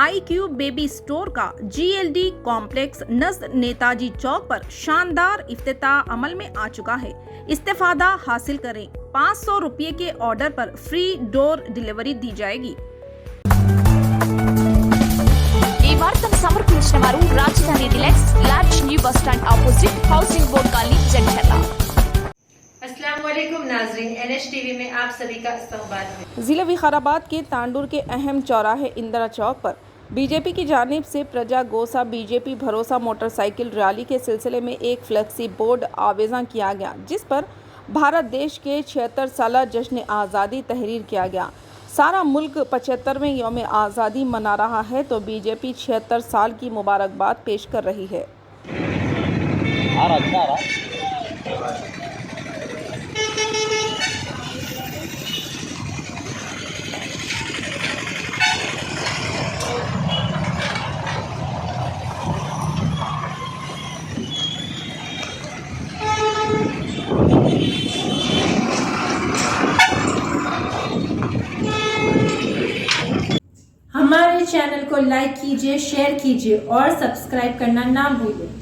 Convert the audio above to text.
iQube baby store का GLD complex नज़द Netaji चौक पर शानदार इफ्तिताह अमल में आ चुका है। इस्तेफादा हासिल करें। 500 रुपये के ऑर्डर पर फ्री डोर डिलीवरी दी जाएगी। ఈ వార్తను సమర్పించిన వారు రాజధాని deluxe large new bus stand opposite housing board काली जंडला। अस्सलाम वालेकुम नाज़रीन, NH-TV में आप सभी का इस्तकबाल है। जिला विकाराबाद के तांडुर के अहम चौराहे इंदिरा चौक पर बीजेपी की जानिब से प्रजा गोसा बीजेपी भरोसा मोटरसाइकिल रैली के सिलसिले में एक फ्लेक्सी बोर्ड आवेज़ा किया गया, जिस पर भारत देश के 76 साला जश्न आज़ादी तहरीर किया गया। सारा मुल्क 75वें यौम आज़ादी मना रहा है तो बीजेपी 76 साल की मुबारकबाद पेश कर रही है। हमारे चैनल को लाइक कीजिए, शेयर कीजिए और सब्सक्राइब करना ना भूलें।